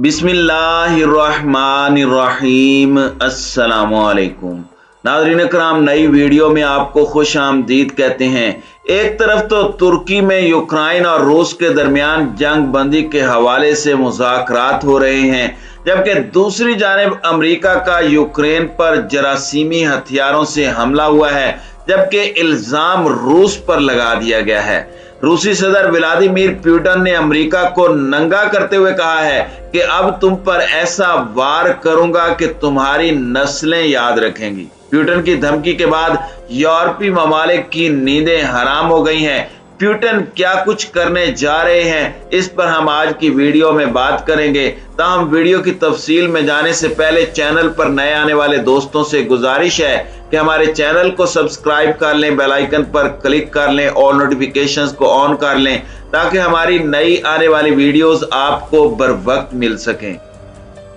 बिस्मिल्लाहिर्रहमानिर्रहीम। अस्सलामुअलैकुम नाज़रीन कराम, नई वीडियो में आपको खुश आमदीद कहते हैं। एक तरफ तो तुर्की में यूक्रेन और रूस के दरमियान जंग बंदी के हवाले से मुज़ाकरात हो रहे हैं, जबकि दूसरी जानिब अमेरिका का यूक्रेन पर जरासीमी हथियारों से हमला हुआ है, जबकि इल्जाम रूस पर लगा दिया गया है। रूसी सदर व्लादिमीर पुतिन ने अमेरिका को नंगा करते हुए कहा है कि अब तुम पर ऐसा वार करूंगा कि तुम्हारी नस्लें याद रखेंगी। पुतिन की धमकी के बाद यूरोपीय ममालिक की नींदें हराम हो गई हैं। पुतिन क्या कुछ करने जा रहे हैं, इस पर हम आज की वीडियो में बात करेंगे। ताहम वीडियो की तफसील में जाने से पहले चैनल पर नए आने वाले दोस्तों से गुजारिश है कि हमारे चैनल को सब्सक्राइब कर लें, बेल आइकन पर क्लिक कर लें और नोटिफिकेशंस को ऑन कर लें, ताकि हमारी नई आने वाली वीडियोस आपको बर वक्त मिल सकें।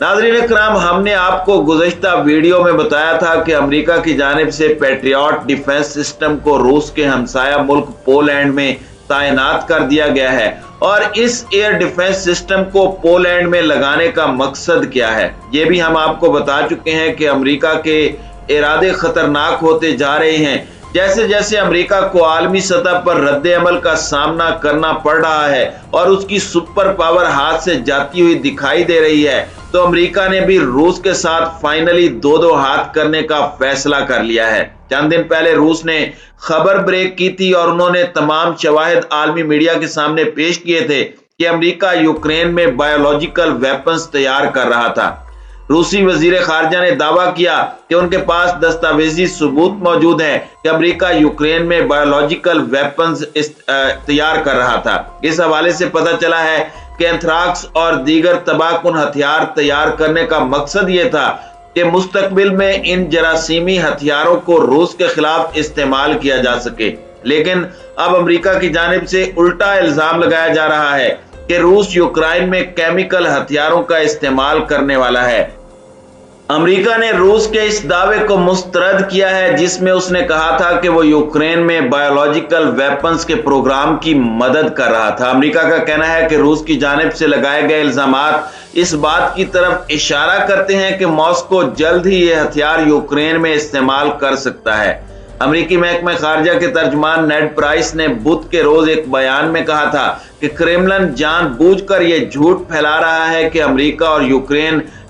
नाज़रीन कराम, हमने आपको गुज़श्ता वीडियो में बताया था कि अमेरिका की जानिब से पैट्रियट डिफेंस सिस्टम को रूस के हमसाया मुल्क पोलैंड में तैनात कर दिया गया है, और इस एयर डिफेंस सिस्टम को पोलैंड में लगाने का मकसद क्या है, ये भी हम आपको बता चुके हैं कि अमेरिका के इरादे खतरनाक होते जा रहे हैं। जैसे जैसे अमेरिका को आलमी सतह पर रद्द अमल का सामना करना पड़ रहा है और उसकी सुपर पावर हाथ से जाती हुई दिखाई दे रही है, तो अमेरिका ने भी रूस के साथ फाइनली दो हाथ करने का फैसला कर लिया है। चंद दिन पहले रूस ने खबर ब्रेक की थी और उन्होंने तमाम शवाहिद आलमी मीडिया के सामने पेश किए थे कि अमेरिका यूक्रेन में बायोलॉजिकल वेपन्स तैयार कर रहा था। रूसी वजीर खारजा ने दावा किया कि उनके पास दस्तावेजी सबूत मौजूद है कि अमेरिका यूक्रेन में बायोलॉजिकल वेपन्स तैयार कर रहा था। इस हवाले से पता चला है कि एंथ्राक्स और दीगर तबाहकुन हथियार तैयार करने का मकसद ये था कि मुस्तकबिल में इन जरासीमी हथियारों को रूस के खिलाफ इस्तेमाल किया जा सके। लेकिन अब अमेरिका की जानिब से उल्टा इल्जाम लगाया जा रहा है कि रूस यूक्रेन में केमिकल हथियारों का इस्तेमाल करने वाला है। अमेरिका ने रूस के इस दावे को मुस्तरद किया है, जिसमें उसने कहा था कि वो यूक्रेन में बायोलॉजिकल वेपन्स के प्रोग्राम की मदद कर रहा था। अमेरिका का कहना है कि रूस की जानिब से लगाए गए इल्जामात इस बात की तरफ इशारा करते हैं कि मॉस्को जल्द ही ये हथियार यूक्रेन में इस्तेमाल कर सकता है। अमेरिकी महकमा खारजा के तर्जमान नेड प्राइस ने बुध के रोज एक बयान में कहा था कि क्रेमलिन जानबूझकर यह झूठ फैला रहा है कि अमेरिका और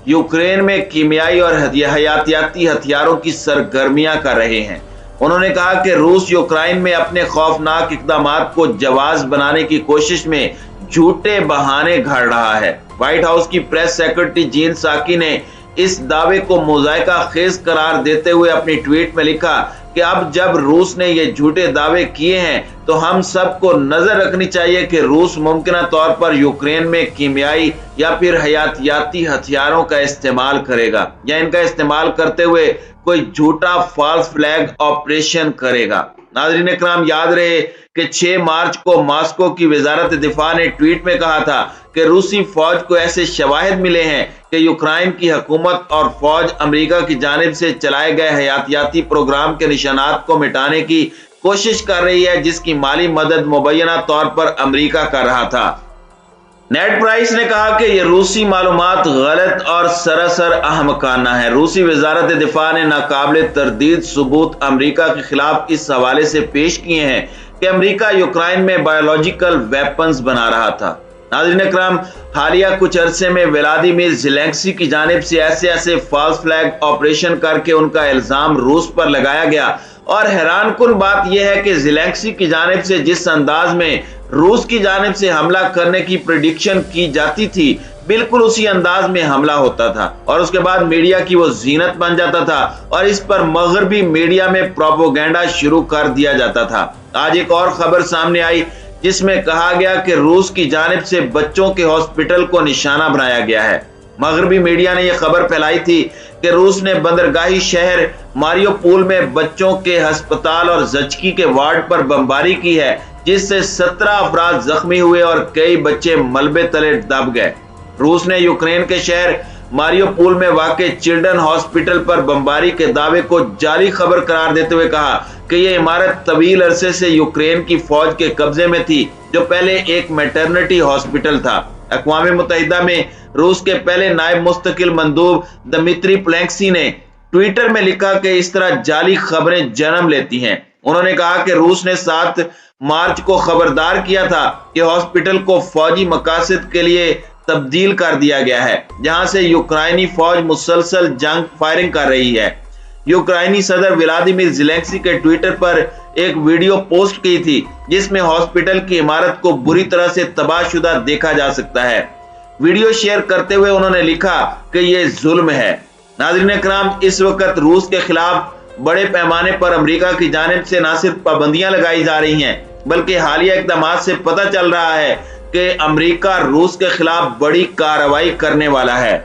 यूक्रेन में कीमियाई और हयातियाती हथियारों की सरगर्मियां कर रहे हैं। उन्होंने कहा कि रूस यूक्रेन में अपने खौफनाक इक़दामात को जवाज बनाने की कोशिश में झूठे बहाने घड़ रहा है। व्हाइट हाउस की प्रेस सेक्रेटरी जीन साकी ने इस दावे को मुज़ायका खेज करार देते हुए अपनी ट्वीट में लिखा कि अब जब रूस ने ये झूठे दावे किए हैं, तो हम सबको नजर रखनी चाहिए कि रूस मुमकिन तौर पर यूक्रेन में कीमियाई या फिर हयातियाती हथियारों का इस्तेमाल करेगा, या इनका इस्तेमाल करते हुए कोई झूठा फॉल्स फ्लैग ऑपरेशन करेगा। नाज़रीन इकराम, याद रहे कि 6 मार्च को मॉस्को की वजारत दिफा ने ट्वीट में कहा था कि रूसी फौज को ऐसे शवाहिद मिले हैं कि यूक्रेन की हुकूमत और फौज अमेरिका की जानिब से चलाए गए हयातियाती प्रोग्राम के निशानात को मिटाने की कोशिश कर रही है, जिसकी माली मदद मुबैना तौर पर अमेरिका कर रहा था। नेड प्राइस ने कहा कि यह रूसी मालूमात गलत और सरासर अहमकाना है। रूसी वजारत दिफा ने नाकाबिल तरदीद सबूत अमेरिका के खिलाफ इस हवाले से पेश किए हैं कि अमेरिका यूक्रेन में बायोलॉजिकल वेपन्स बना रहा था। नाज़रीन इकराम, हालिया कुछ अरसे में व्लादिमीर ज़ेलेंस्की की जानिब से ऐसे फॉल्स फ्लैग ऑपरेशन करके उनका इल्जाम रूस पर लगाया गया, और हैरानकुन बात यह है कि ज़ेलेंस्की की जानिब से जिस अंदाज में रूस की जानिब से हमला करने की प्रेडिक्शन की जाती थी, बिल्कुल उसी अंदाज में हमला होता था और उसके बाद मीडिया की वो जीनत बन जाता था और इस पर मगरबी मीडिया में प्रोपेगेंडा शुरू कर दिया जाता था। आज एक और खबर सामने आई जिसमें कहा गया कि रूस की जानिब से बच्चों के हॉस्पिटल को निशाना बनाया गया है। मगरबी मीडिया ने यह खबर फैलाई थी कि रूस ने बंदरगाही शहर मारियोपोल में बच्चों के अस्पताल और जचकी के वार्ड पर बमबारी की है, जिससे 17 अफराद जख्मी हुए और कई बच्चे मलबे तले दब गए। रूस ने यूक्रेन के शहर मारियोपोल में वाक़े चिल्ड्रन हॉस्पिटल पर बमबारी के दावे को जाली खबर करार देते हुए कहा कि यह इमारत तवील अरसे से यूक्रेन की फौज के कब्जे में थी, जो पहले एक मैटरनिटी हॉस्पिटल था। अक़वाम मुत्तहिदा में रूस के पहले नायब मुस्तकिल मंदूब दमित्री प्लेंक्सी ने ट्विटर में लिखा कि इस तरह जाली खबरें जन्म लेती हैं। उन्होंने कहा कि रूस ने 7 मार्च को खबरदार किया था कि हॉस्पिटल को फौजी मकासद के लिए तब्दील कर दिया गया है, जहां से यूक्राइनी फौज मुसलसल जंग फायरिंग कर रही है। यूक्राइनी सदर व्लादिमीर ज़ेलेंस्की के ट्विटर पर एक वीडियो पोस्ट की थी जिसमें हॉस्पिटल की इमारत को बुरी तरह से तबाहशुदा देखा जा सकता है। वीडियो शेयर करते हुए उन्होंने लिखा कि यह जुल्म है। नाज़रीन इकराम, इस वक्त रूस के खिलाफ बड़े पैमाने पर अमेरिका की जानिब से न सिर्फ पाबंदियां लगाई जा रही हैं, बल्कि हालिया इक़दामात से पता चल रहा है कि अमेरिका रूस के खिलाफ बड़ी कार्रवाई करने वाला है।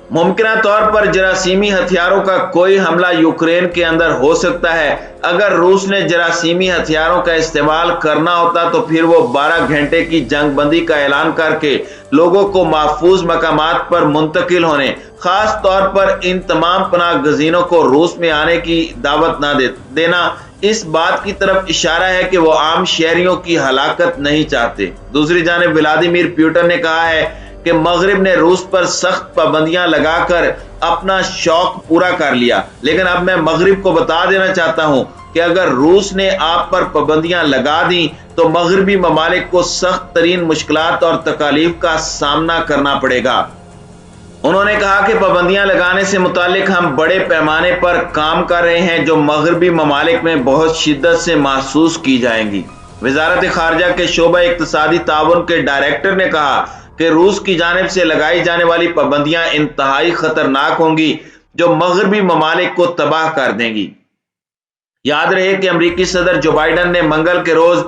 मुमकिन तौर पर जरासीमी हथियारों का कोई हमला यूक्रेन के अंदर हो सकता है। अगर रूस ने जरासीमी हथियारों का इस्तेमाल करना होता तो फिर वो 12 घंटे की जंगबंदी का ऐलान करके लोगों को महफूज मकामात पर मुंतकिल होने, खास तौर पर इन तमाम पनाह गजीनों को रूस में आने की दावत न देना इस बात की तरफ इशारा है कि वो आम शहरियों की हलाकत नहीं चाहते। दूसरी जानिब व्लादिमीर पुतिन ने कहा है कि मगरिब ने रूस पर सख्त पाबंदियां लगाकर अपना शौक पूरा कर लिया, लेकिन अब मैं मगरिब को बता देना चाहता हूं कि अगर रूस ने आप पर पाबंदियां लगा दी तो मगरबी ममालिक को सख्त तरीन मुश्किलात और तकालीफ का सामना करना पड़ेगा। उन्होंने कहा कि पाबंदियां लगाने से मुतालिक हम बड़े पैमाने पर काम कर रहे हैं जो मगरबी ममालिक में बहुत शिद्दत से महसूस की जाएंगी। वजारत खारजा के शोबा इक्तिसादी ताउन के डायरेक्टर ने कहा कि रूस की जानिब से लगाई जाने वाली पाबंदियां इंतहाई खतरनाक होंगी जो मगरबी ममालिक को तबाह कर देंगी। याद रहे कि अमेरिकी सदर जो बाइडन ने मंगल के रोज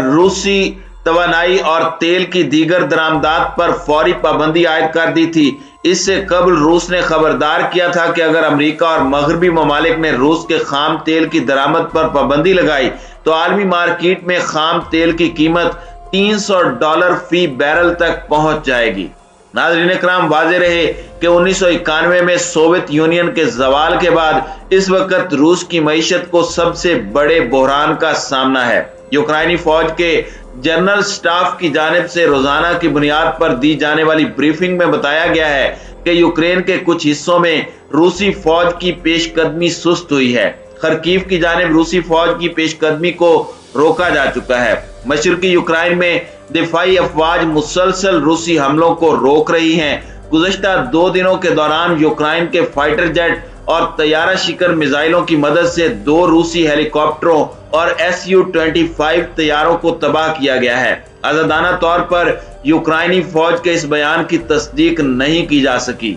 रूसी तवानाई और तेल की दीगर दरामदात पर फौरी पाबंदी आयद कर दी थी। इससे कबल रूस ने खबरदार किया था कि अगर अमेरिका और मगरबी ममालिक ने रूस के खाम तेल की दरामद पर पाबंदी लगाई तो आलमी मार्केट में खाम तेल की कीमत $300 फी बैरल तक पहुंच जाएगी। नाज़रीन इकराम, वाज़ेह रहे कि 1991 में सोवियत यूनियन के ज़वाल के बाद इस वक्त रूस की मईशत को सबसे बड़े बहरान का सामना है। यूक्राइनी फौज के जनरल स्टाफ की जानिब से रोजाना की बुनियाद पर दी जाने वाली ब्रीफिंग में बताया गया है कि यूक्रेन के कुछ हिस्सों में रूसी फौज की पेशकदमी सुस्त हुई है। खरकीव की जानिब रूसी फौज की पेशकदमी को रोका जा चुका है। मशरकी यूक्रेन में दिफाई अफवाज मुसलसल रूसी हमलों को रोक रही हैं। गुज़श्ता 2 दिनों के दौरान यूक्रेन के फाइटर जेट और तैयारा शिकर मिसाइलों की मदद से 2 रूसी हेलीकॉप्टरों और Su-25 तैयारों को तबाह किया गया है। आजादाना तौर पर यूक्राइनी फौज के इस बयान की तस्दीक नहीं की जा सकी।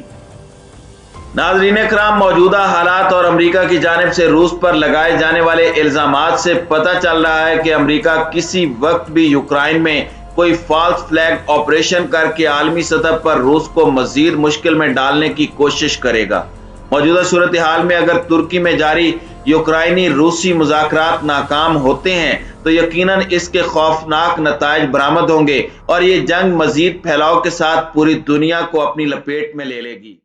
नाज़रीन इकराम, मौजूदा हालात और अमेरिका की जानिब से रूस पर लगाए जाने वाले इल्जामात से पता चल रहा है कि अमेरिका किसी वक्त भी यूक्रेन में कोई फॉल्स फ्लैग ऑपरेशन करके आलमी सतह पर रूस को मजीद मुश्किल में डालने की कोशिश करेगा। मौजूदा सूरत हाल में अगर तुर्की में जारी यूक्राइनी रूसी मुज़ाकरात नाकाम होते हैं तो यकीनन इसके खौफनाक नताइज बरामद होंगे और ये जंग मजीद फैलाव के साथ पूरी दुनिया को अपनी लपेट में ले लेगी।